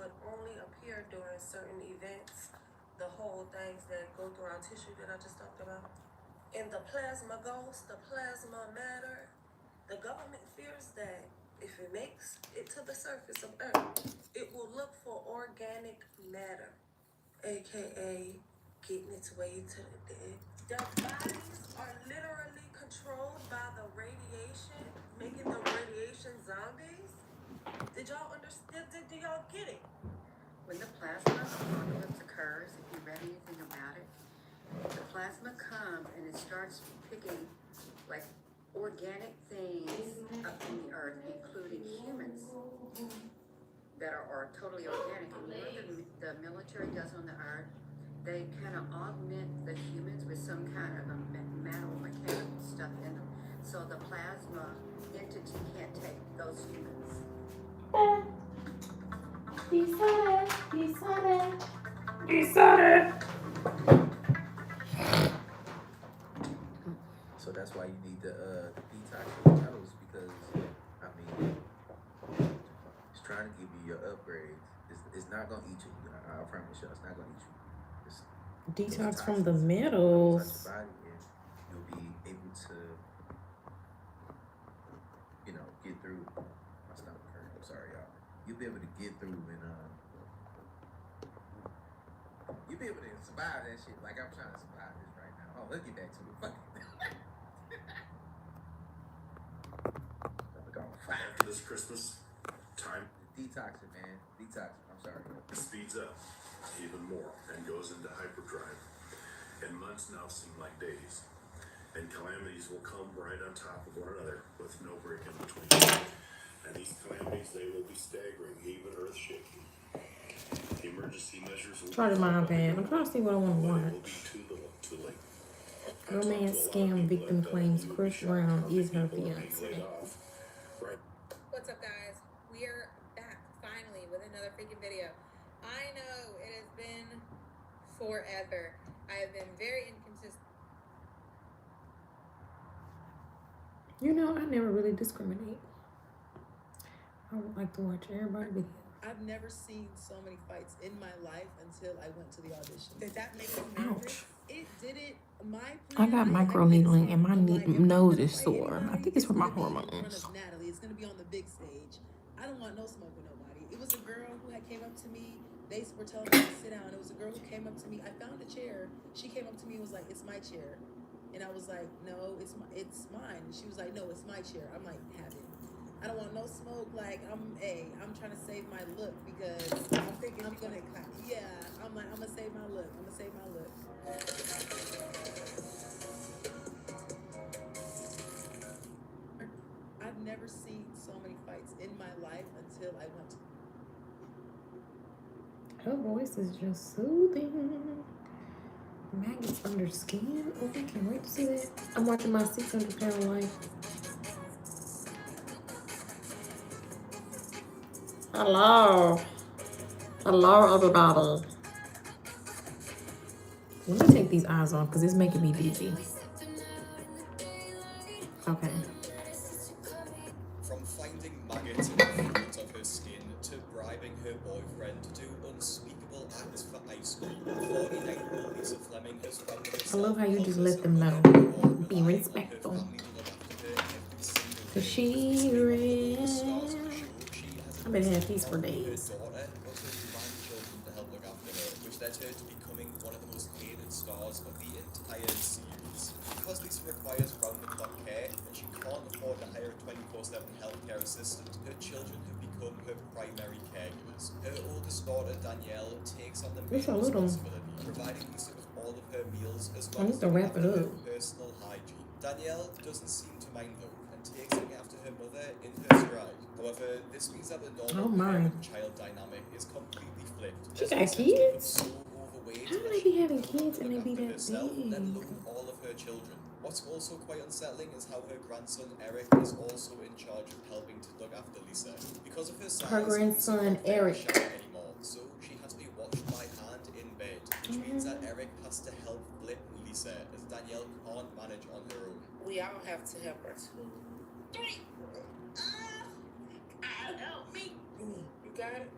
but only appear during certain events. The whole things that go through our tissue that I just talked about. In the plasma ghost, the plasma matter, the government fears that if it makes it to the surface of Earth, it will look for organic matter, aka getting its way to the dead. Their bodies are literally controlled by the radiation, making them radiation zombies. Did y'all understand? Do y'all get it? When the plasma apocalypse occurs, if you read anything about it, the plasma comes and it starts picking like organic things up in the earth, including humans that are totally organic. And what the military does on the earth, they kind of augment the humans with some kind of a metal, mechanical stuff in them. So the plasma entity can't take those humans. He said it. So that's why you need the detox of metals, because I mean, it's trying to give you your upgrades. It's not gonna eat you. I promise you, it's not gonna eat you. It's Detox from the metals. body, and you'll be able to, get through. My stomach hurt. I'm sorry, y'all. You'll be able to get through, and you'll be able to survive that shit. Like I'm trying to survive this right now. Oh, let's get back to it. Fuck it. After this Christmas, time Detoxing, man. Detoxing. I'm sorry. it speeds up even more and goes into hyperdrive. And months now seem like days. And calamities will come right on top of one another with no break in between. And these calamities, they will be staggering, even earth-shaking. The emergency measures will Try to mind pad. I'm trying to see what I want to but it watch. will be too little, too late. Romance scam victim claims Chris Brown is her fiance. What's up, guys? We are back finally with another freaking video. I know it has been forever. I have been very inconsistent. You know, I never really discriminate. I would like to watch everybody video. I've never seen so many fights in my life until I went to the audition. Did that make you Ouch. nervous? It didn't. I got microneedling and my nose is sore. I think it's from my hormones. In front of Natalie, it's gonna be on the big stage. I don't want no smoke with nobody. It was a girl who had came up to me. They were telling me to sit down. It was a girl who came up to me. I found a chair. She came up to me and was like, "It's my chair," and I was like, "No, it's mine." She was like, "No, it's my chair." I'm like, "Have it." I don't want no smoke. Like I'm trying to save my look because I'm thinking I'm gonna clap. Yeah, I'm gonna save my look. I'm gonna save my look. I've never seen so many fights in my life until I went to. Her voice is just soothing. Maggots under skin. Oh, I can't wait to see that. I'm watching my 600-pound life. Hello. Hello, everybody. Let me take these eyes off because it's making me dizzy. Okay. From finding maggots in the front of her skin to bribing her boyfriend to do unspeakable acts for ice cream, 49-year-old Lisa Fleming has found herself. I love how you just let them know. Be respectful. Cause she is. I've been having peace for days. Her daughter also demanded children to help look after her, which led her to becoming one of the most hated stars of the entire series. Because Lisa requires round-the-clock care and she can't afford to hire a 24/7 healthcare assistant, her children have become her primary caregivers. Her oldest daughter, Danielle, takes on the main responsibility, providing Lisa with all of her meals as well as her personal hygiene. Danielle doesn't seem to mind though, and takes looking after her mother in her stride. However, this means that the normal parent-child dynamic is completely flipped. She got kids? So overweight, How do they be having kids and they be that herself, let big? alone all of her children. What's also quite unsettling is how her grandson Eric is also in charge of helping to look after Lisa. Because of her size, Her grandson Eric. Lisa can't anymore, so she has to be watched by hand in bed, which means that Eric has to help flip Lisa as Danielle can't manage on her own. We all have to help her too. Three. Help me. You got it?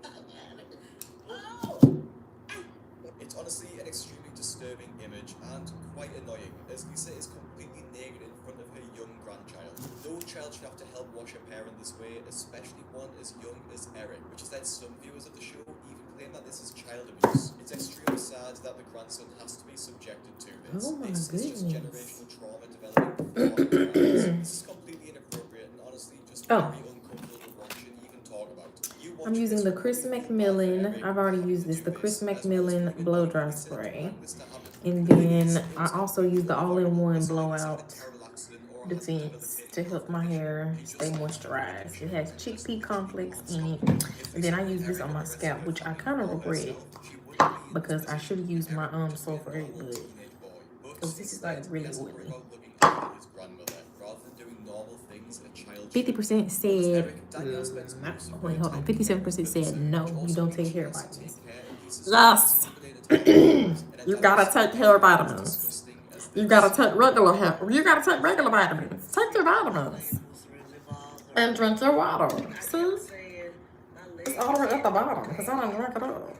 It's honestly an extremely disturbing image and quite annoying, as Lisa is completely naked in front of her young grandchild. No child should have to help wash a parent this way, especially one as young as Eric, which has led some viewers of the show even claim that this is child abuse. It's extremely sad that the grandson has to be subjected to this. Oh my This is just goodness. generational trauma developing before our eyes. This is completely inappropriate and honestly just Oh. very uncomfortable to watch and even talk about. You I'm watching using this the will Chris probably feel bad for Macmillan. Eric I've already having used to this, do the Chris this, as well as Macmillan feeling blow bad dry for Lisa to spray. allow this to happen. And The thing is, then it I was also completely use the unavoidable. all-in-one Lisa either had a blowout terrible accident or has defense debilitating to help my condition. hair You just stay have to moisturized. make It has sure chickpea it's complex completely in it. non-stop. And then I If use Lisa this were on my Eric scalp, and which I her kind of family regret herself, she wouldn't be in this because I position. should have used my Eric would just be a sulfur 8 normal wood. teenage boy. But Because this is like instead, he really has to worry oily. about looking after his grandmother rather than doing normal things a child should. 50% said, Eric, Danielle spends not, most of wait, her hold on. time caring 57% for said, Lisa, no, which you also don't means take she hair has to vitamins. take care of Lisa's Yes. related health problems, and I You doubt gotta you've seen take hair anything as vitamins. disgusting as You this. gotta take regular hair. You gotta take regular vitamins. Take your vitamins. And drink your water. See? It's all the way at the bottom because I don't drink it all.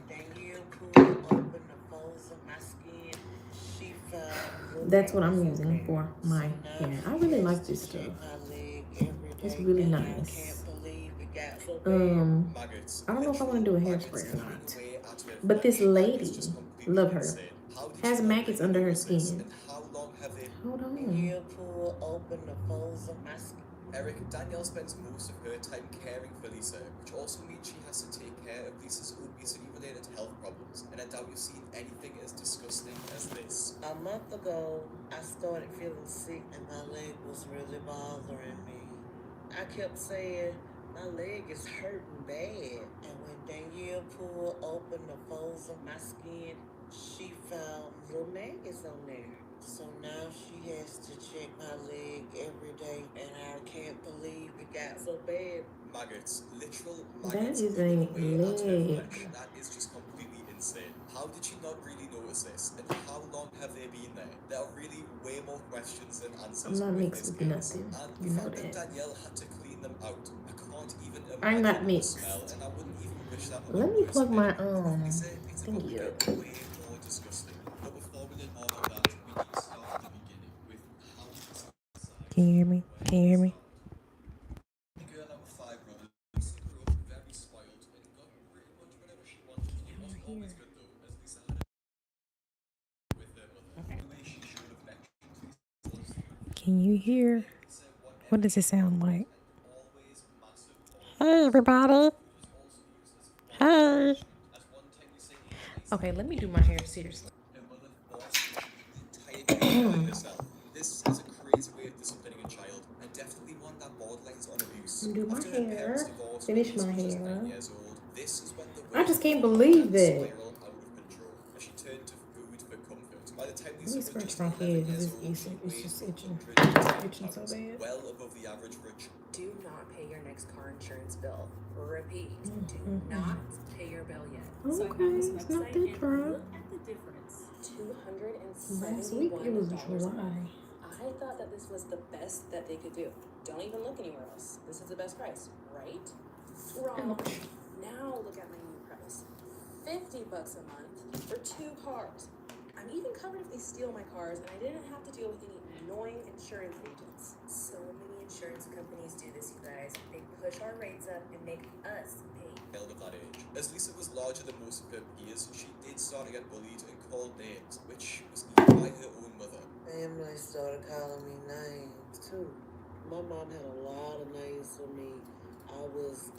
That's what I'm using for my hair. I really like this stuff. It's really nice. Maggots. I don't know if I want to do a hairspray or Maggots not. eating away at her But this flesh, and lady, it's just completely love her, insane. How did has she not maggots really under her notice this? skin. And how long have they Hold on. Eric, Danielle spends most of her time caring for Lisa, which also means she has to take care of Lisa's obesity-related health problems, and I doubt you've seen anything as disgusting as this. A month ago, I started feeling sick and my leg was really bothering me. I kept saying, my leg is hurting bad. And when Danielle pulled open the folds of my skin, she found little maggots on there. So now she has to check my leg every day, and I can't believe it got so bad. Maggots, literal That maggots is eating a away at her leg. flesh. That is just completely insane. How did she not really notice this? And how long have they been there? There are really way more questions than answers. I'm not with mixed this with case. nothing. And You the know fact that that. Danielle had to clean them out, I can't even I'm imagine not the mixed. smell, and I wouldn't even wish that on Let a me worst plug my enemy. Lisa, it's about to thingy get up. way more disgusting. But before we learn all of that, we need to start at the beginning with how this Can you hear me? Can you hear me? the girl out of 5 brothers. Lisa grew up very spoiled and got pretty much whatever she wanted. It wasn't always good though, as Lisa had a with her mother. The way she showed affection to Lisa was Can you hear? Lisa whatever What does it sound like? and always massive. Hey, everybody. Was also used as Hey. as one time you say nice. Okay, let me do my hair seriously. Her mother forced her to do the entire cleaning herself. This is a crazy way of disciplining a child, and definitely one that borderlines on abuse. Do my After her hair, parents divorced when finish Lisa my was just hair. 9 years old, this is when the I just weight can't of believe the that. spiral out of control, as she turned to food for comfort. By the time Let Lisa me was scratch just my 11 head. years It's old, she itching. It's weighed just itching. 110 Itching so pounds, bad. well above the average for a Do not pay your next car insurance bill. Repeat, do Mhm. not pay your bill yet. So I Okay, found this it's not website that and bad. look at the difference. Last week it was $271. July. I thought that this was the best that they could do. Don't even look anywhere else. This is the best price, right? Wrong. Ouch. Now look at my new price. $50 a month for 2 cars. I'm even covered if they steal my cars, and I didn't have to deal with any annoying insurance agents. So many insurance companies do this, you guys. They push our rates up and make us pay. child of that age. As Lisa was larger than most of her peers, she did start to get bullied and called names, which was even by her own mother. Family started calling me names too. My mom had a lot of names for me. I was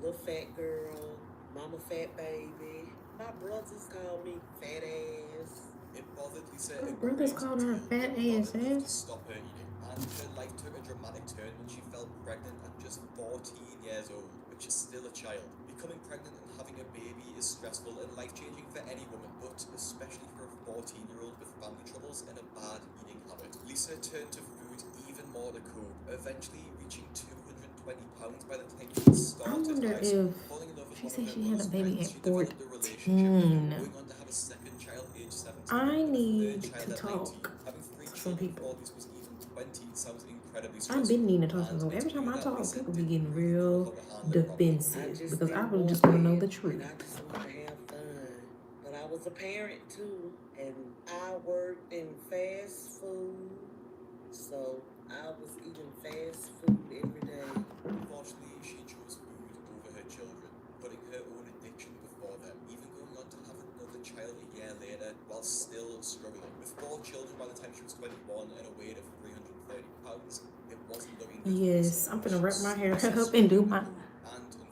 little fat girl, mama fat baby. My brothers called me fat ass. It bothered Lisa. Her a brothers great called her deal, fat but bothered ass her to ass. stop her eating, and her life took a dramatic turn when she fell pregnant at just 14 years old, which is still a child. Becoming pregnant and having a baby is stressful and life-changing for any woman, but especially for a 14-year-old with family troubles and a bad eating habit. Lisa turned to food even more to cope, eventually reaching 220 pounds by the time she started wonder high school. if Falling in love with she one said of her she had a mother's baby friends, at she developed a relationship with 14. her, going on to have a second child at age 17. I and a need third child to at talk 19. Having 3 to some children people. before this was even 20 sounds incredible. incredibly I've stressful. been needing to talk to And them. it's Every time clear I that talk, Lisa people be didn't getting really know real how to handle it properly. defensive because I been really just want to know walking, the truth. and I just want to have fun. But I was a parent too, and I worked in fast food, so I was eating fast food every day. Unfortunately, she chose food over her children, putting her own addiction before them, even going on to have another child a year later while still struggling. With 4 children by the time she was 21 and a weight of 330 pounds, it wasn't looking good. Yes, I'm gonna wrap my hair Lisa's up and do my. And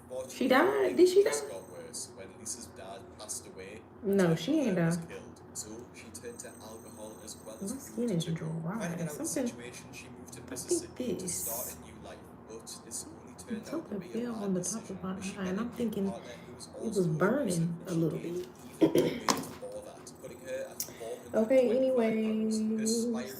unfortunately, She died? Did she it just die? got worse when Lisa's dad passed away. No, and her she ain't mother was died. killed. So she turned to alcohol as well My as skin food is to go. dry. Trying to get out of the Something. situation, she moved to I think Mississippi to this. start a new life. But this only turned out to Something be a fell bad on the top decision. of my She eye, met and a I'm new thinking partner who was it was also burning abusive, and a she little gained bit. even more weight for that, putting her at 425 Okay, pounds. anyways, Her spiral it's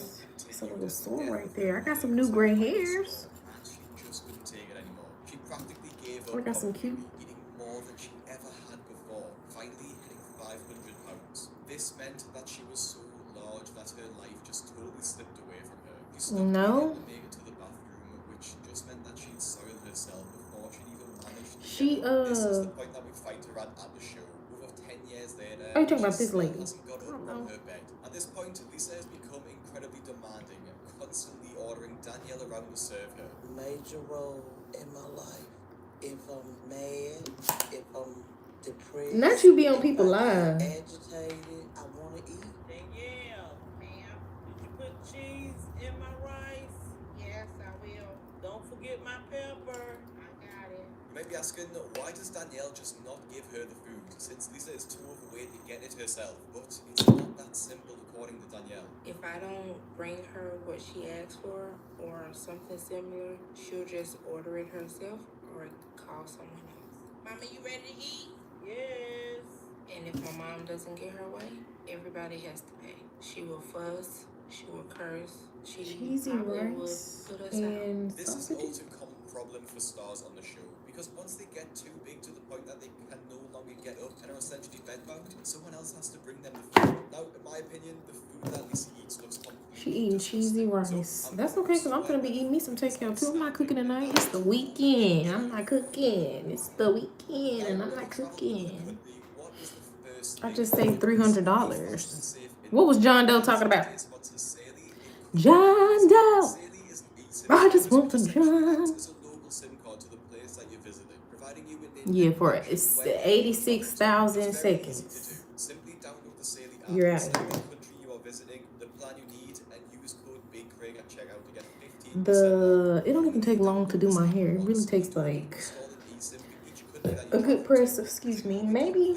a continued little as the sore death right of there. her I got mother some new was her gray final hairs. straw, and she just couldn't take it anymore. She practically gave I up got some cute. completely, eating more than she ever had before, finally hitting 500 pounds. This meant that she was so large that her life just totally slipped away from her. She stopped being able No, to make it to the bathroom, which just meant that she'd soiled herself before she'd even managed to she get up. This is the point that we find her at the show. Over 10 years later, Are you talking she about this still lady? hasn't got I up don't from know. her bed. At this point, Lisa has become incredibly demanding, constantly ordering Danielle around to serve her. Major role in my life. If I'm mad, if I'm depressed, Not you be on if people I live. get agitated, I want to eat. Danielle, ma'am, did you put cheese in my rice? Yes, I will. Don't forget my pepper. I got it. You might be asking, why does Danielle just not give her the food, since Lisa is too overweight to get it herself? But it's not that simple, according to Danielle. If I don't bring her what she asked for or something similar, she'll just order it herself or call someone else. Mama, you ready to eat? Yes. And if my mom doesn't get her way, everybody has to pay. She will fuss, she will curse, she Cheesy probably would rice put us out. and This is sausages. also a common problem for stars on the show, because once they get too big to the point that they can no longer get up and are essentially bedbound, someone else has to bring them the food. Now, in my opinion, the food that Lisa eats looks completely She eating cheesy disgusting. rice. So, That's okay, because I'm gonna be eating me some takeout too. I'm not cooking tonight. It's the weekend. I'm not cooking. It's the weekend and I'm not cooking. I just saved $300. What was John Doe talking about? John Doe. I just want some John. Yeah, for it's 86,000 seconds. Simply download the Saley app, You're out select here. the country you are visiting, the plan you need, and use code BIGCRAIG at checkout to get 15% off. It don't even take long to do my hair. It really takes like a good press, excuse me, maybe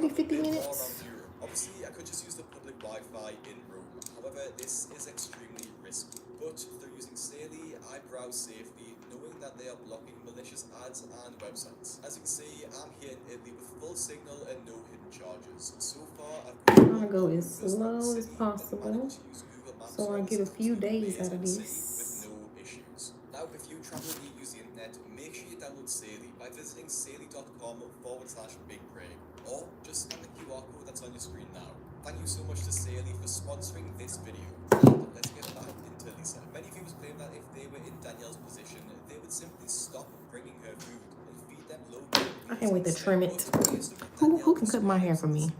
50 minutes. Obviously, I could just use the public Wi-Fi in Rome. However, this is extremely risky. But through using Saley, I browse safely, knowing that they are blocking malicious ads and websites. As you can see, I'm here in Italy with full signal and no hidden charges. So far, I've I'm gonna go as slow as possible, so I get a few days out of this. with no issues. Now, if you travel and you use the internet, make sure you download Saley by visiting saley.com/BigCraig, or just scan the QR code that's on your screen now. Thank you so much to Saley for sponsoring this video. And let's get back into Lisa. Many viewers claim that if they were in Danielle's position, they would simply stop bringing her food and feed them locally. I can't wait to trim it. Who can cut my hair for me?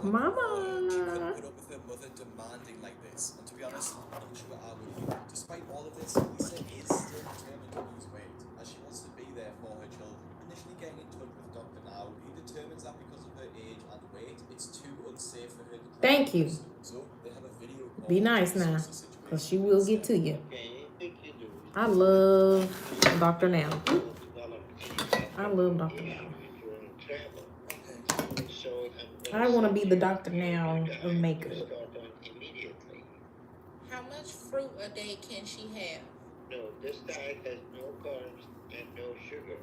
Mama. She couldn't put up with her mother demanding like this. And to be honest, I'm not sure I would either. Despite all of this, Lisa is still determined to lose weight, as she wants to be there for her children. Initially getting in touch with Dr. Now, he determines that because of her age and weight, it's too unsafe for her to travel. Thank you. So they have a video call. Be nice now, to discuss the because situation. she will get to you. I love Dr. Now. I love Dr. Now. I want to be the Dr. Now of makeup. How much fruit a day can she have? No, this diet has no carbs and no sugar.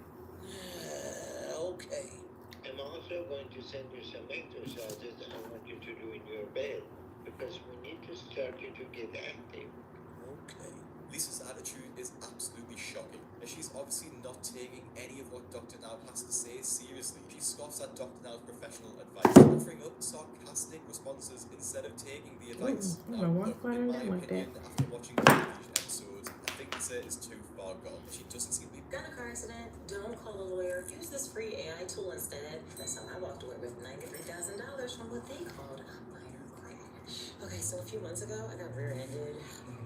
Okay. I'm also going to send you some exercises I want you to do in your bed because we need to start you to get active. Okay. Lisa's attitude is absolutely shocking, as she's obviously not taking any of what Dr. Now has to say seriously. She scoffs at Dr. Now's professional advice, offering up sarcastic responses instead of taking the advice. I'm gonna walk right in in my there like that. opinion, after watching these episodes, I think Lisa is too far gone. She doesn't seem to be. Got in a car accident? Don't call a lawyer. Use this free AI tool instead. That's how I walked away with $93,000 from what they called a minor crash. Okay, so a few months ago, I got rear-ended.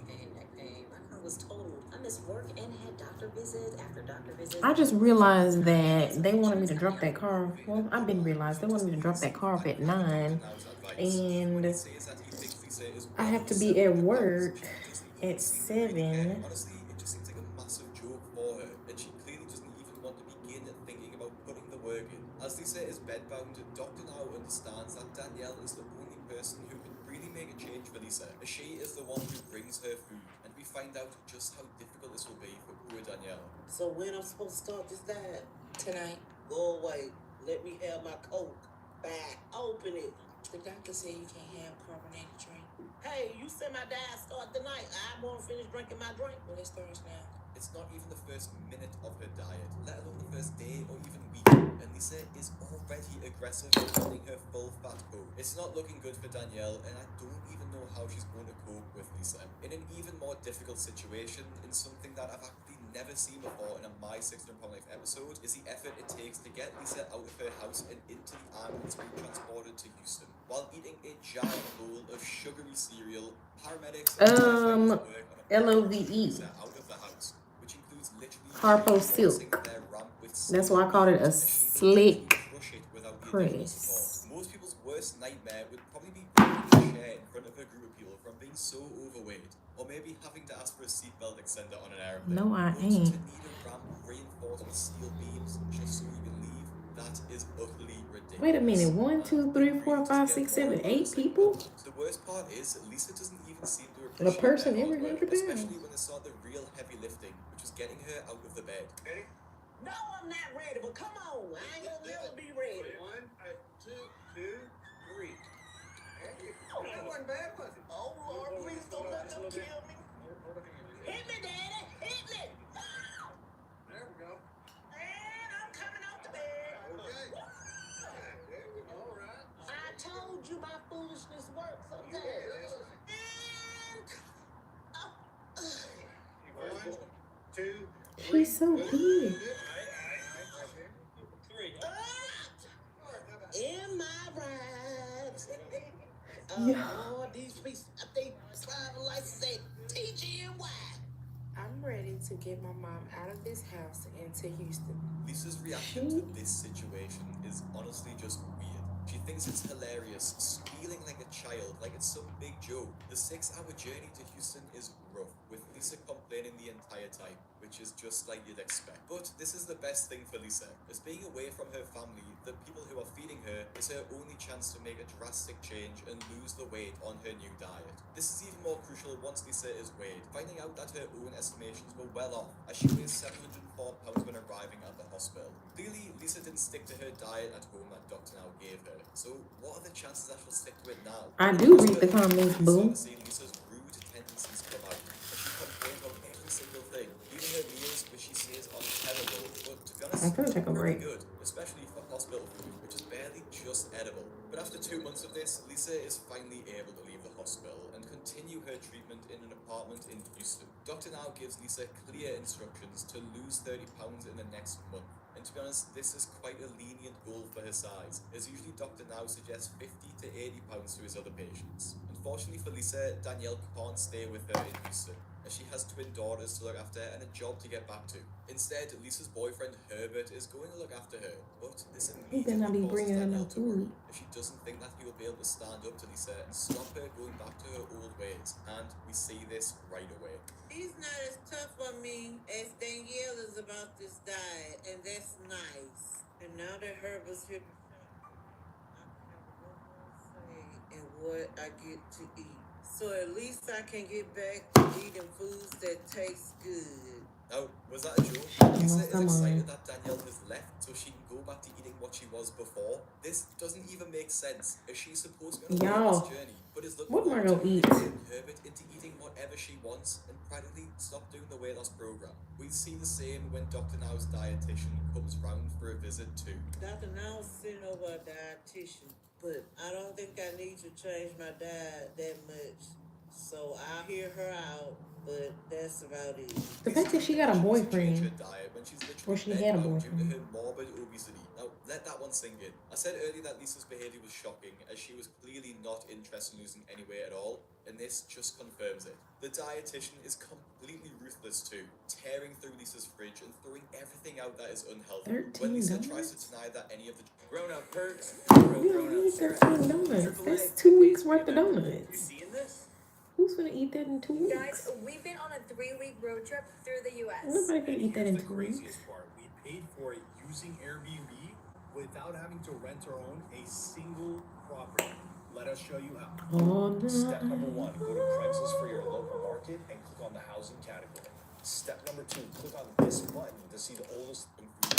Pain, neck pain. My car was totaled. I missed work and had doctor visit after doctor visit. I just realized that they wanted me to drop that car. Well, I've been realized they wanted me to drop that car off at 9, and I have to be at work at 7. Honestly, it just seems like a massive joke for her, and she clearly doesn't even want to begin thinking about putting the work in. As Lisa is bedbound, Dr. Now understands that Danielle is the only person who can really make a change for Lisa, as she is the one who brings her food, and we find out just how difficult this will be for poor Danielle. So when I'm supposed to start this diet? Tonight, Go away. Let me have my Coke. Back. Open it. the doctor said you can't have carbonated drink. Hey, you said my diet start tonight. I won't finish drinking my drink. Well, it starts now. It's not even the first minute of her diet, let alone the first day or even week, and Lisa is already aggressive in wanting her full fat goal. It's not looking good for Danielle, and I don't even know how she's going to cope with Lisa. In an even more difficult situation, in something that I've actually never seen before in a My 600 Pound Life episode, is the effort it takes to get Lisa out of her house and into the ambulance being transported to Houston. While eating a giant bowl of sugary cereal, paramedics LOVE. Lisa out of the house, which includes literally Harpo reinforcing silk. their ramp with That's why I called it a slick crush it without the additional press. support. Most people's worst nightmare would probably be breaking a chair in front of a group of people from being so overweight, or maybe having to ask for a seatbelt extender on an airplane. No, I But ain't. to need a ramp reinforced with steel beams just so you can leave, that is utterly ridiculous. Wait a minute. 1, 2, 3, 4, 5, 6, 7, 8 people? The worst part is Lisa doesn't even seem to A appreciate person their every hard work, 100 pounds. especially when they saw the real heavy lifting, which was getting her out of the bed. Ready? No, I'm not ready, but come on. I ain't gonna never be ready. 1, 2, 3. Oh, that wasn't bad, was it? Oh, Lord, please don't let them kill me. Hit me, Daddy. Hit me. There we go. And I'm coming out the bed. Okay. There we go. All right. I told you my foolishness works sometimes. And... Oh. 1, 2, 3. He's so big. In my rides. Yeah. Lord, these police, they driver license say TGNY. I'm ready to get my mom out of this house and to Houston. Lisa's reaction to this situation is honestly just weird. She thinks it's hilarious, squealing like a child, like it's some big joke. The 6-hour journey to Houston is rough, with Lisa complaining the entire time, which is just like you'd expect. But this is the best thing for Lisa, as being away from her family, the people who are feeding her, is her only chance to make a drastic change and lose the weight on her new diet. This is even more crucial once Lisa is weighed, finding out that her own estimations were well off, as she weighs 704 pounds when arriving at the hospital. Clearly, Lisa didn't stick to her diet at home that Dr. Now gave her. So, what are the chances that she'll stick to it now? I do read the comments, boo. Lisa's rude tendencies come out, and she complains about every single thing. Even her meals, which she says are terrible, but to be honest, I'm gonna take a pretty break. good, especially for hospital food, which is barely just edible. But after 2 months of this, Lisa is finally able to leave the hospital and continue her treatment in an apartment in Houston. Dr. Now gives Lisa clear instructions to lose 30 pounds in the next month. And to be honest, this is quite a lenient goal for her size, as usually Dr. Now suggests 50 to 80 pounds to his other patients. Unfortunately for Lisa, Danielle can't stay with her in Houston, as she has twin daughters to look after and a job to get back to. Instead, Lisa's boyfriend Herbert is going to look after her, but this He better not be immediately bringing her causes no Danielle to worry, food. as she doesn't think that he will be able to stand up to Lisa and stop her going back to her old ways, and we see this right away. He's not as tough on me as Danielle is about this diet, and that's nice. And now that Herbert's here, I have no more say in what I get to eat. So at least I can get back to eating foods that taste good. Now, was that a joke? Lisa is excited that Danielle has left so she can go back to eating what she was before. This doesn't even make sense, as she's supposed to go on this journey, but is looking What am I forward to gonna eat? manipulating Herbert into eating whatever she wants and practically stop doing the weight loss program. We see the same when Dr. Now's dietitian comes round for a visit too. Dr. Now sent over a dietitian, but I don't think I need to change my diet that much. So I'll hear her out, but that's about it. The fact that she got a boyfriend, Or she had a due to boyfriend. her morbid obesity. Now, let that one sink in. I said earlier that Lisa's behaviour was shocking, as she was clearly not interested in losing any weight at all, and this just confirms it. The dietitian is completely ruthless too, tearing through Lisa's fridge and throwing everything out that is unhealthy. When Lisa tries to deny that any of the grown-up perks, You don't need 13 donuts. That's 2 weeks worth of donuts. Who's gonna eat that in 2 weeks? Guys, we've been on a 3-week road trip through the U.S. Nobody can eat that in 2 weeks. Craziest part, we paid for it using Airbnb without having to rent or own a single property. Let us show you how. Step number 1, go to Craigslist for your local market and click on the housing category. Step number 2, click on this button to see the oldest.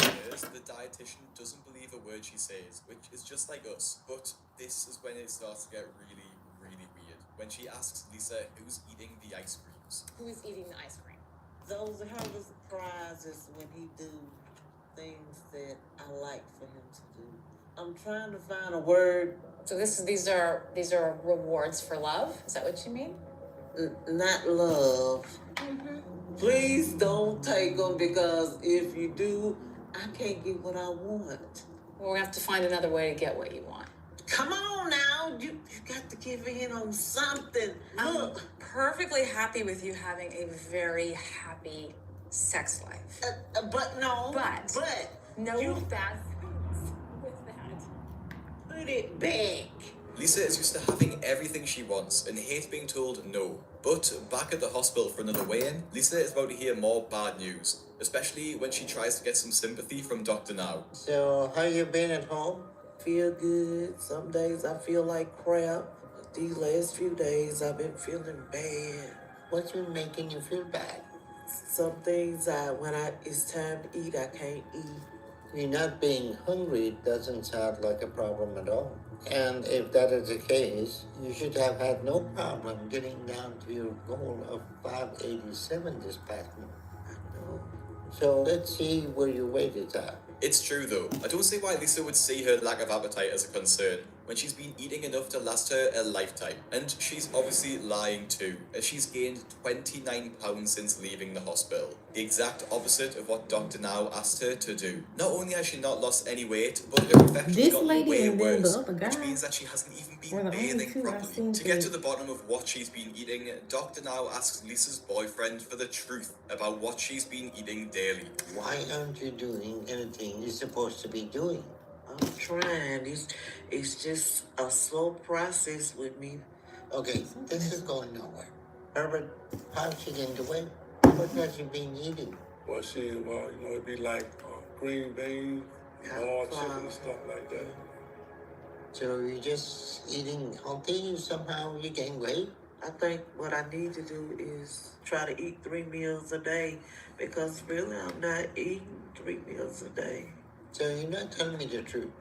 Years, the dietitian doesn't believe a word she says, which is just like us. But this is when it starts to get really, really weird. When she asks Lisa who's eating the ice creams. Who's eating the ice cream? Those are her surprises when he do things that I like for him to do. I'm trying to find a word. So these are rewards for love? Is that what you mean? Not love. Please don't take them, because if you do, I can't get what I want. Well, we have to find another way to get what you want. Come on now, you got to give in on something. Look. I'm perfectly happy with you having a very happy sex life. But no. But no bad things with that. Put it back. Lisa is used to having everything she wants and hates being told no. But back at the hospital for another weigh-in, Lisa is about to hear more bad news, especially when she tries to get some sympathy from Dr. Now. So, how you been at home? Feel good. Some days I feel like crap. But these last few days I've been feeling bad. What's been making you feel bad? Some things when it's time to eat, I can't eat. You're not being hungry doesn't sound like a problem at all. And if that is the case, you should have had no problem getting down to your goal of 587 this past month. I know. So let's see where your weight is at. It's true though. I don't see why Lisa would see her lack of appetite as a concern when she's been eating enough to last her a lifetime. And she's obviously lying too, as she's gained 29 pounds since leaving the hospital. The exact opposite of what Dr. Now asked her to do. Not only has she not lost any weight, but her infection's gotten way worse, which means that she hasn't even been bathing properly. To get to the bottom of what she's been eating, Dr. Now asks Lisa's boyfriend for the truth about what she's been eating daily. Why aren't you doing anything you're supposed to be doing? I'm trying. It's just a slow process with me. Okay, this is going nowhere. Herbert, how's she getting to weight? What has she been eating? Well, it'd be like green beans, raw chicken and stuff like that. So you're just eating healthy, somehow you gain weight? I think what I need to do is try to eat 3 meals a day, because really I'm not eating 3 meals a day. So you're not telling me the truth.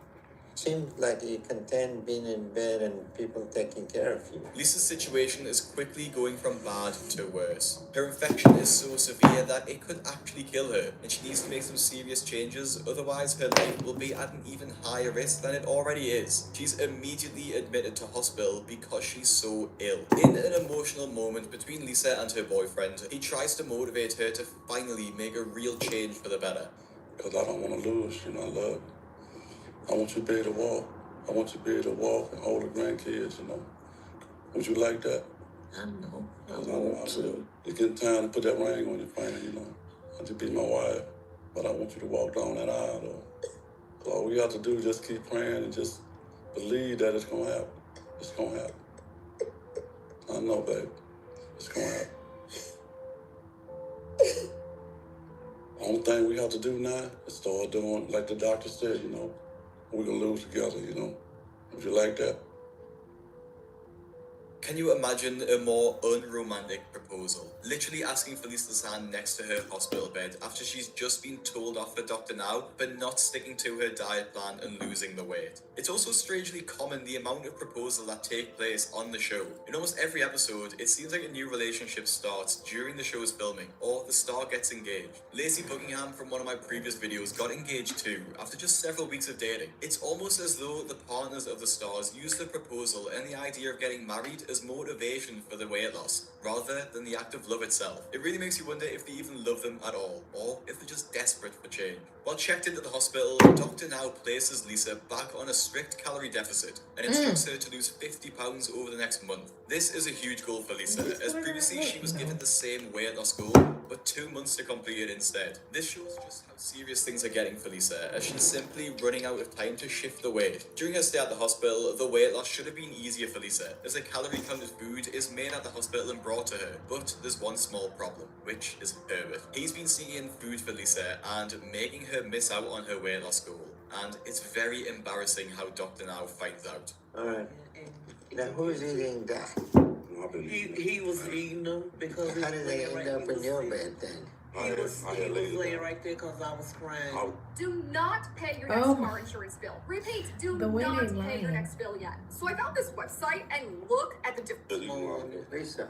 Seems like you're content being in bed and people taking care of you. Lisa's situation is quickly going from bad to worse. Her infection is so severe that it could actually kill her, and she needs to make some serious changes, otherwise her life will be at an even higher risk than it already is. She's immediately admitted to hospital because she's so ill. In an emotional moment between Lisa and her boyfriend, he tries to motivate her to finally make a real change for the better. Because I don't want to lose, love. I want you to be able to walk. I want you to be able to walk and hold the grandkids, Would you like that? I know. I want want to. It's getting time to put that ring on your finger, I to be my wife. But I want you to walk down that aisle, though. So all we have to do is just keep praying and just believe that it's going to happen. It's going to happen. I know, babe. It's going to happen. Only thing we have to do now is start doing, like the doctor said, we're going to lose together, Would you like that? Can you imagine a more unromantic proposal? Literally asking for Lisa's hand next to her hospital bed after she's just been told off for Dr. Now for not sticking to her diet plan and losing the weight. It's also strangely common the amount of proposal that take place on the show. In almost every episode, it seems like a new relationship starts during the show's filming, or the star gets engaged. Lacey Buckingham from one of my previous videos got engaged too, after just several weeks of dating. It's almost as though the partners of the stars use the proposal and the idea of getting married as motivation for the weight loss, rather than the act of love itself. It really makes you wonder if they even love them at all, or if they're just desperate for change. While checked into the hospital, Dr. Now places Lisa back on a strict calorie deficit and instructs her to lose 50 pounds over the next month. This is a huge goal for Lisa, as previously she was given the same weight loss goal, but 2 months to complete it instead. This shows just how serious things are getting for Lisa, as she's simply running out of time to shift the weight. During her stay at the hospital, the weight loss should have been easier for Lisa, as a calorie-counted food is made at the hospital and brought to her. But there's one small problem, which is Herbert. He's been sneaking in food for Lisa and making her miss out on her weight loss goal. And it's very embarrassing how Dr. Now finds out. Alright. Now who's eating that? He was eating them because How did they end up in your bed then? he was laying right there because I was crying. Do not pay your next car insurance bill. Repeat, do The way not they pay your lie. next bill yet. So I found this website and look at the Lisa,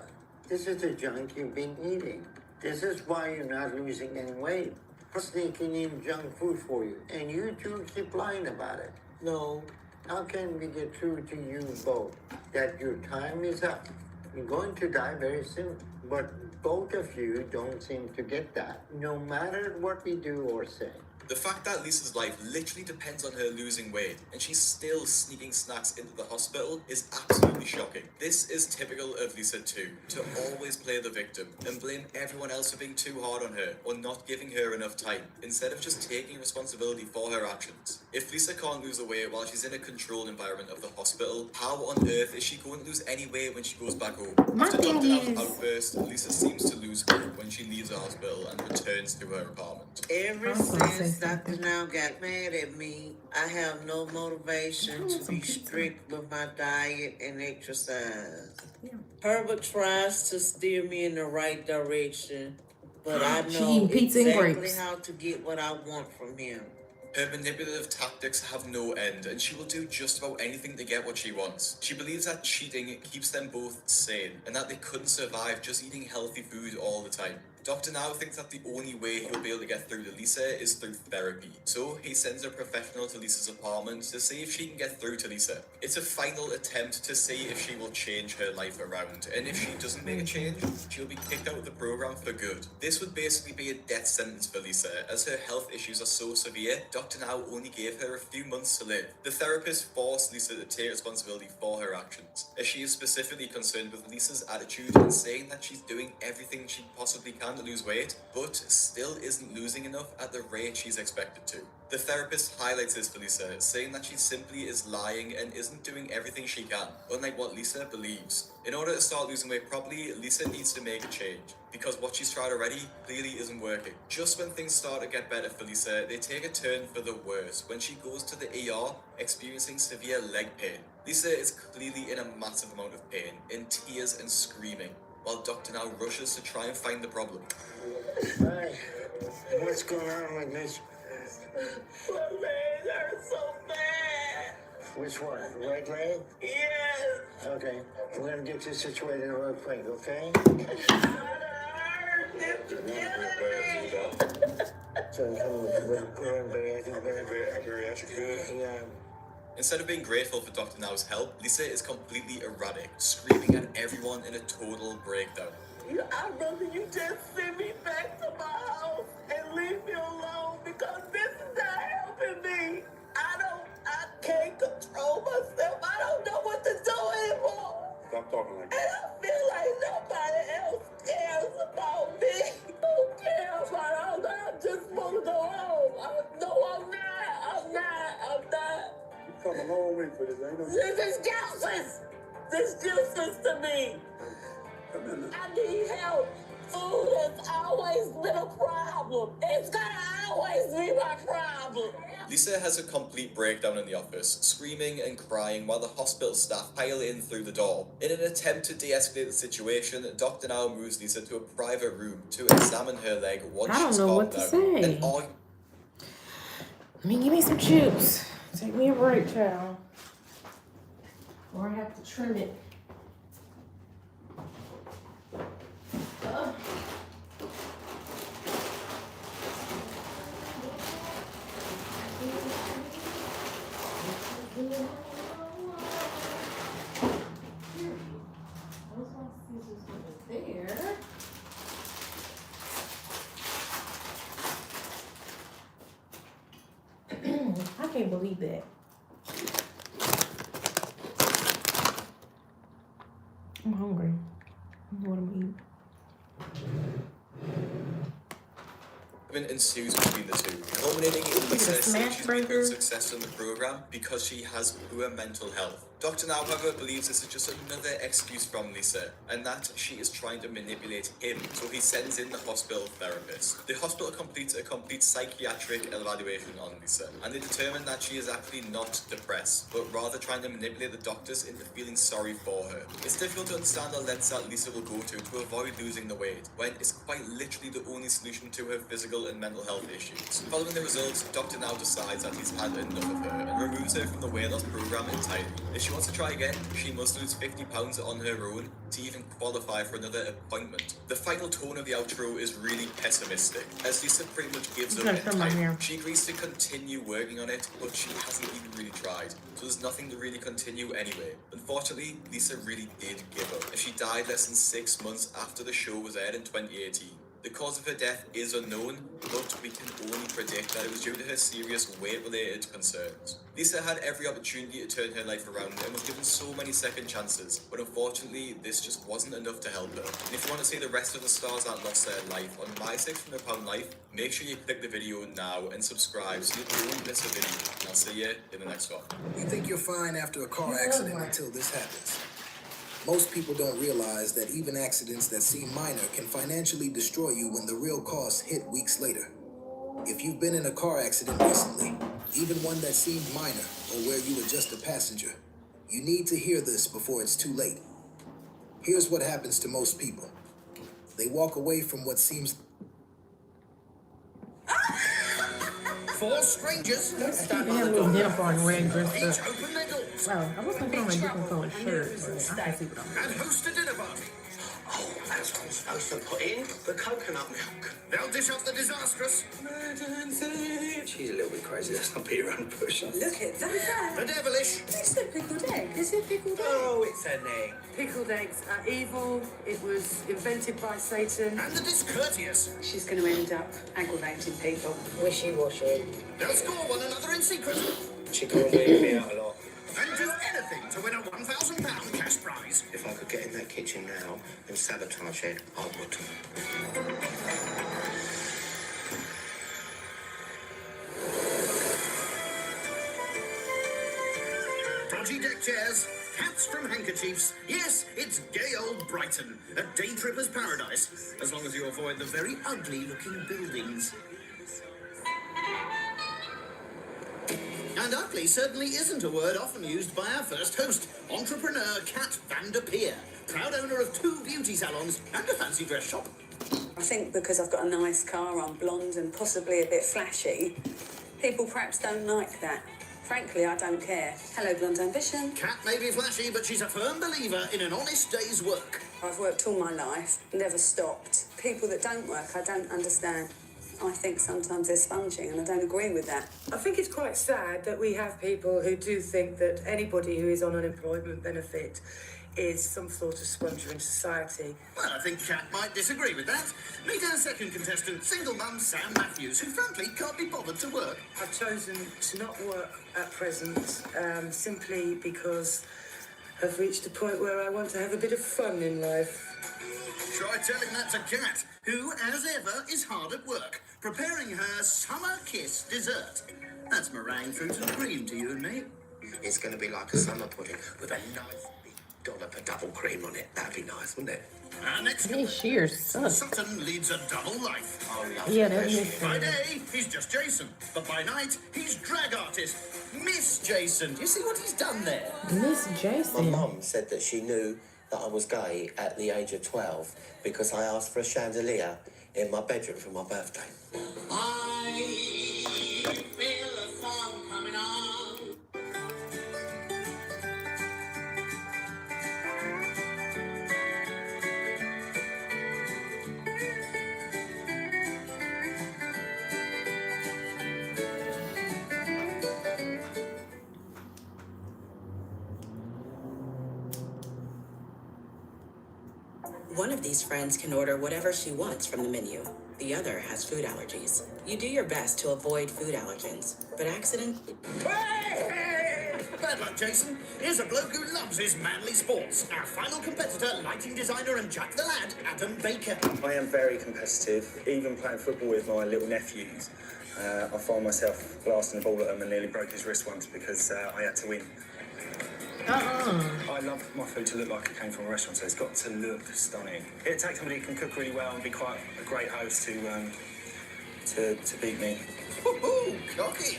this is the junk you've been eating. This is why you're not losing any weight. I'm sneaking in junk food for you, and you two keep lying about it. No. How can we get through to you both that your time is up? You're going to die very soon. But both of you don't seem to get that, no matter what we do or say. The fact that Lisa's life literally depends on her losing weight, and she's still sneaking snacks into the hospital, is absolutely shocking. This is typical of Lisa too, to always play the victim and blame everyone else for being too hard on her or not giving her enough time, instead of just taking responsibility for her actions. If Lisa can't lose the weight while she's in a controlled environment of the hospital, how on earth is she going to lose any weight when she goes back home? After Dr. Now's outburst, Lisa seems to lose hope when she leaves the hospital and returns to her apartment. Ever since Dr. Now got mad at me, I have no motivation to be strict with my diet and exercise. Herbert tries to steer me in the right direction, but I know exactly how to get what I want from him. Her manipulative tactics have no end, and she will do just about anything to get what she wants. She believes that cheating keeps them both sane, and that they couldn't survive just eating healthy food all the time. Dr. Now thinks that the only way he'll be able to get through to Lisa is through therapy, so he sends a professional to Lisa's apartment to see if she can get through to Lisa. It's a final attempt to see if she will change her life around, and if she doesn't make a change, she'll be kicked out of the program for good. This would basically be a death sentence for Lisa, as her health issues are so severe, Dr. Now only gave her a few months to live. The therapist forced Lisa to take responsibility for her actions, as she is specifically concerned with Lisa's attitude and saying that she's doing everything she possibly can to lose weight, but still isn't losing enough at the rate she's expected to. The therapist highlights this for Lisa, saying that she simply is lying and isn't doing everything she can, unlike what Lisa believes. In order to start losing weight properly, Lisa needs to make a change, because what she's tried already clearly isn't working. Just when things start to get better for Lisa, they take a turn for the worse when she goes to the ER, experiencing severe leg pain. Lisa is clearly in a massive amount of pain, in tears and screaming, while Dr. Now rushes to try and find the problem. Hey, what's going on with this? My leg hurts so bad. Which one? The right leg? Yes. Okay, we're gonna get you situated real quick, okay? So, Instead of being grateful for Dr. Now's help, Lisa is completely erratic, screaming at everyone in a total breakdown. I'd rather you just send me back to my house and leave me alone, because this is not helping me. I can't control myself. I don't know what to do anymore. Stop talking like And I feel like nobody else cares about me. Who cares about all I just want to go home. I'm not. you come a long way for this, ain't no. This is useless. This is useless to me. I need help. Food has always been a problem. It's gonna always be my problem. Lisa has a complete breakdown in the office, screaming and crying while the hospital staff pile in through the door. In an attempt to de-escalate the situation, Dr. Now moves Lisa to a private room to examine her leg once she's calmed down. Give me some chips. Take me a break, child. Or I have to trim it. There. I can't believe that. I'm hungry. I don't know what I'm eating. Ensues between the two, culminating in Lisa saying she's been a success in the program because she has poor mental health. Dr. Now, however, believes this is just another excuse from Lisa, and that she is trying to manipulate him, so he sends in the hospital therapist. The hospital completes a complete psychiatric evaluation on Lisa, and they determine that she is actually not depressed, but rather trying to manipulate the doctors into feeling sorry for her. It's difficult to understand the lengths that Lisa will go to avoid losing the weight, when it's quite literally the only solution to her physical and mental health issues. Following the results, Dr. Now decides that he's had enough of her and removes her from the weight loss program entirely. If she wants to try again, she must lose 50 pounds on her own to even qualify for another appointment. The final tone of the outro is really pessimistic, as Lisa pretty much gives up entirely. She agrees to continue working on it, but she hasn't even really tried, so there's nothing to really continue anyway. Unfortunately, Lisa really did give up, and she died less than 6 months after the show was aired in 2018. The cause of her death is unknown, but we can only predict that it was due to her serious weight-related concerns. Lisa had every opportunity to turn her life around and was given so many second chances, but unfortunately, this just wasn't enough to help her. And if you want to see the rest of the stars that lost their life on my £600 life, make sure you click the video now and subscribe so you don't miss a video. And I'll see you in the next one. You think you're fine after a car accident until this happens. Most people don't realize that even accidents that seem minor can financially destroy you when the real costs hit weeks later. If you've been in a car accident recently, even one that seemed minor or where you were just a passenger, you need to hear this before it's too late. Here's what happens to most people. They walk away from what seems... 4 strangers. They had a little dinner party wearing dressed up. Wow, I was gonna put on a different color shirt, but I can see what I'm And host a dinner party. Oh, that's what I'm supposed to put in the coconut milk. They'll dish up the disastrous. She's a little bit crazy. Let's not beat around the bush. Look at that. The devilish. It's a pickled egg. Is it pickled egg? Oh, it's an egg. Pickled eggs are evil. It was invented by Satan. And the discourteous. She's going to end up aggravating people. Wishy-washy. They'll score one another in secret. She can't leave me out a lot. And do anything to win a £1,000 cash prize. If I could get in that kitchen now and sabotage it, I would. Dodgy deck chairs, cats from handkerchiefs. Yes, it's gay old Brighton, a day tripper's paradise, as long as you avoid the very ugly-looking buildings. And ugly certainly isn't a word often used by our first host, entrepreneur Kat van der Peer, proud owner of 2 beauty salons and a fancy dress shop. I think because I've got a nice car, I'm blonde and possibly a bit flashy, people perhaps don't like that. Frankly, I don't care. Hello, Blonde Ambition. Kat may be flashy, but she's a firm believer in an honest day's work. I've worked all my life, never stopped. People that don't work, I don't understand. I think sometimes they're sponging, and I don't agree with that. I think it's quite sad that we have people who do think that anybody who is on unemployment benefit is some sort of sponger in society. Well, I think Kat might disagree with that. Meet our second contestant, single mum Sam Matthews, who frankly can't be bothered to work. I've chosen to not work at present, simply because I've reached a point where I want to have a bit of fun in life. Try telling that to Kat, who, as ever, is hard at work, preparing her summer kiss dessert. That's meringue, fruit and cream to you and me. It's going to be like a summer pudding with a nice big dollop of double cream on it. That'd be nice, wouldn't it? Our next Hey, Shears sucks. Sutton leads a double life. Yeah, that makes By sense. day, he's just Jason, but by night, he's drag artist Miss Jason. Do you see what he's done there? Miss My Jason. mum said that she knew that I was gay at the age of 12 because I asked for a chandelier in my bedroom for my birthday. I feel a song coming on. One of these friends can order whatever she wants from the menu. The other has food allergies. You do your best to avoid food allergens, but Bad luck, Jason. Here's a bloke who loves his manly sports. Our final competitor, lighting designer and Jack the Lad, Adam Baker. I am very competitive, even playing football with my little nephews. I find myself blasting the ball at him and nearly broke his wrist once because I had to win. I love my food to look like it came from a restaurant, so it's got to look stunning. It takes somebody who can cook really well and be quite a great host to beat me. Woohoo! Cocky!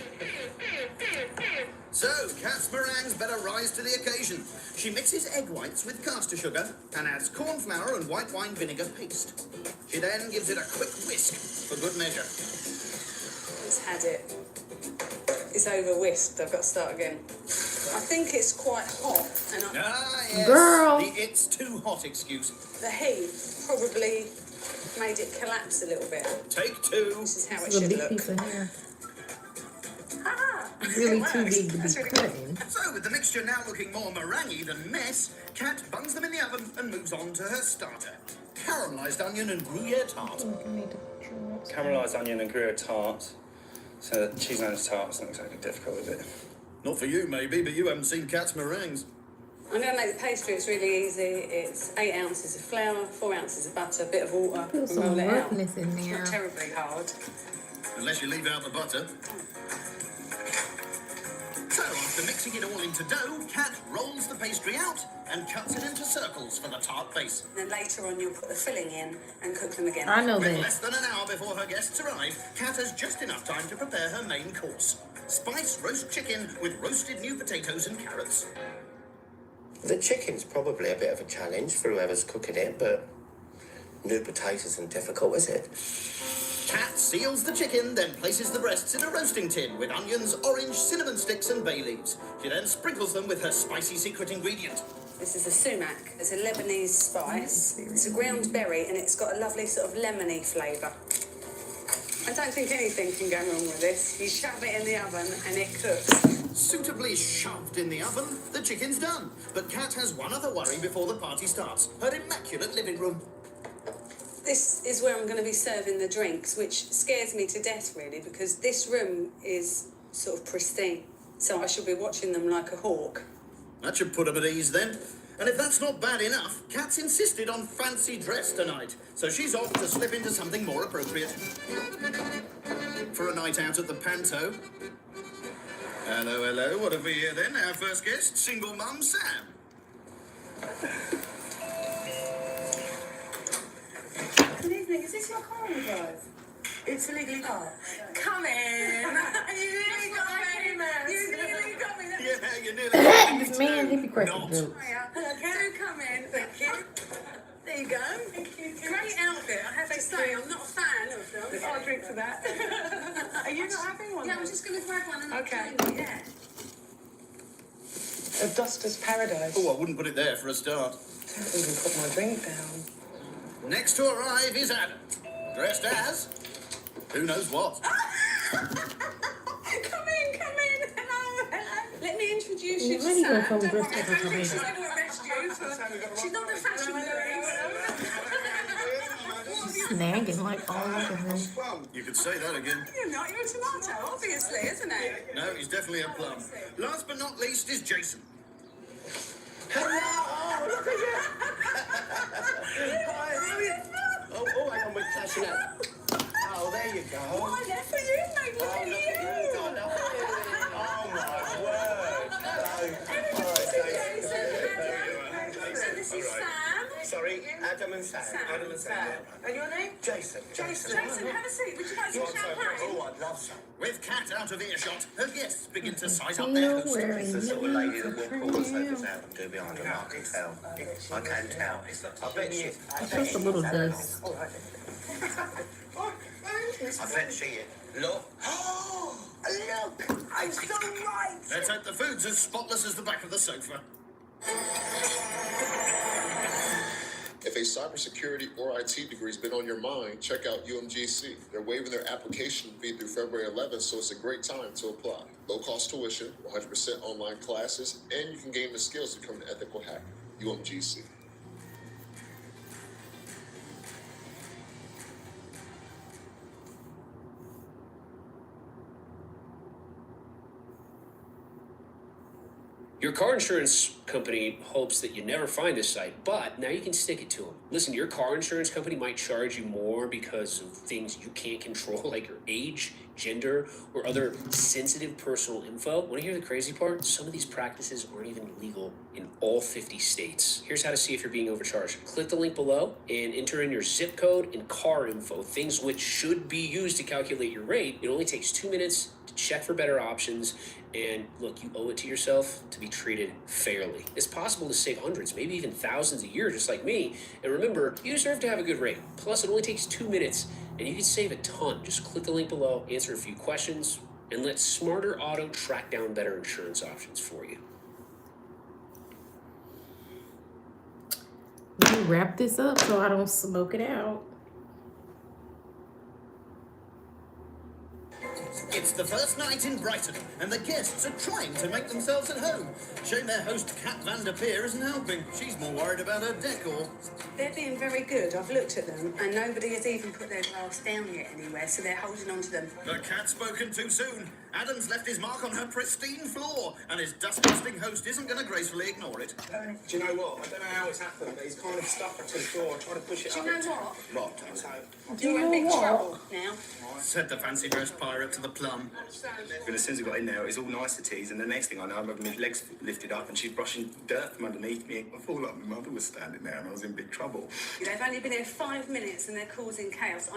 So, Kat's meringues better rise to the occasion. She mixes egg whites with caster sugar and adds corn flour and white wine vinegar paste. She then gives it a quick whisk for good measure. It's had it. It's over whisked. I've got to start again. I think it's quite hot, and Yes. Girl. The it's too hot excuse. the heat probably made it collapse a little bit. Take two. This is how it It's a should big look. piece of hair. Ah, Really it too works. big to be That's really cutting. So, with the mixture now looking more meringue than mess, Kat buns them in the oven and moves on to her starter. Caramelised onion and Gruyere tart. Caramelised onion and Gruyere tart. So cheese and onion tart is not exactly difficult, is it? Not for you, maybe, but you haven't seen Kat's meringues. I'm going to make the pastry. It's really easy. It's 8 ounces of flour, 4 ounces of butter, a bit of water, Put and some roll it out. roughness in It's there. not terribly hard. Unless you leave out the butter. So, after mixing it all into dough, Kat rolls the pastry out and cuts it into circles for the tart base. Then later on, you'll put the filling in and cook them again. I know With that. less than an hour before her guests arrive, Kat has just enough time to prepare her main course. Spice roast chicken with roasted new potatoes and carrots. The chicken's probably a bit of a challenge for whoever's cooking it, but new potatoes isn't difficult, is it? Kat seals the chicken, then places the breasts in a roasting tin with onions, orange, cinnamon sticks and bay leaves. She then sprinkles them with her spicy secret ingredient. This is a sumac. It's a Lebanese spice. It's a ground berry, and it's got a lovely sort of lemony flavour. I don't think anything can go wrong with this. You shove it in the oven and it cooks. Suitably shoved in the oven, the chicken's done. But Kat has one other worry before the party starts. Her immaculate living room. This is where I'm going to be serving the drinks, which scares me to death, really, because this room is sort of pristine. So I should be watching them like a hawk. That should put him at ease then. And if that's not bad enough, Kat's insisted on fancy dress tonight. So she's off to slip into something more appropriate. For a night out at the Panto. Hello, hello. What have we here then? Our first guest, single mum Sam. Good evening. Is this your car on the drive? It's illegally parked. Come in! You nearly got me! You nearly got me! Yeah, you nearly This man, he be cracking jokes. Do come in, thank you. There you go. Thank you. Great outfit, I have to say. I'm not a fan of them. I'll drink for that. Are you not having one? Yeah, I'm just going to grab one and Okay. yeah. A Duster's Paradise. Oh, I wouldn't put it there for a start. Don't even put my drink down. Next to arrive is Adam. Dressed as... who knows what? Come in. Hello. Let me introduce you to Why you gonna Sam. come Don't dressed worry, as a she's comedian? going to arrest you for... She's not the fashion Snagging like all over her. You could say that again. You're not. You're a tomato, obviously, isn't it? No, he's definitely a plum. Last but not least is Jason. Hello! Look at you! Oh, hang on, we're clashing up. Oh, there you go. Why, they're for you, mate. Look at you. Oh, my word. Adam and Sam. Adam and Sam. And your name? Jason. Jason, have a seat. Would you like some champagne? Oh, I'd love some. With Cat out of earshot, her guests begin to size up Feel their host. where It's the sort of lady that will pull the sofas out and do behind her. I can tell. I can tell. I bet she. It's just a little dust. I bet she. Look. Oh, look! I'm so right. Let's hope the food's as spotless as the back of the sofa. If a cybersecurity or IT degree has been on your mind, check out UMGC. They're waiving their application fee through February 11th, so it's a great time to apply. Low-cost tuition, 100% online classes, and you can gain the skills to become an ethical hacker. UMGC. Your car insurance company hopes that you never find this site, but now you can stick it to them. Listen, your car insurance company might charge you more because of things you can't control, like your age, gender, or other sensitive personal info. Want to hear the crazy part? Some of these practices aren't even legal in all 50 states. Here's how to see if you're being overcharged. Click the link below and enter in your zip code and car info, things which should be used to calculate your rate. It only takes 2 minutes to check for better options. And look, you owe it to yourself to be treated fairly. It's possible to save hundreds, maybe even thousands a year, just like me. And remember, you deserve to have a good rate. Plus, it only takes 2 minutes, and you can save a ton. Just click the link below, answer a few questions, and let Smarter Auto track down better insurance options for you. Let me wrap this up so I don't smoke it out. It's the first night in Brighton, and the guests are trying to make themselves at home. Shame their host, Kat van der Peer, isn't helping. She's more worried about her decor. They're being very good. I've looked at them, and nobody has even put their glass down yet anywhere, so they're holding on to them. The cat's spoken too soon. Adam's left his mark on her pristine floor, and his dust-busting host isn't going to gracefully ignore it. Do you know what? I don't know how it's happened, but he's kind of stuck to the door, trying to push it Do up. you know what? What? You're in big trouble now. Said the fancy-dressed pirate to the plum. And as soon as I got in there, it was all niceties, and the next thing I know, I'm having my legs lifted up, and she's brushing dirt from underneath me. I thought like my mother was standing there, and I was in big trouble. They've only been here 5 minutes, and they're causing chaos.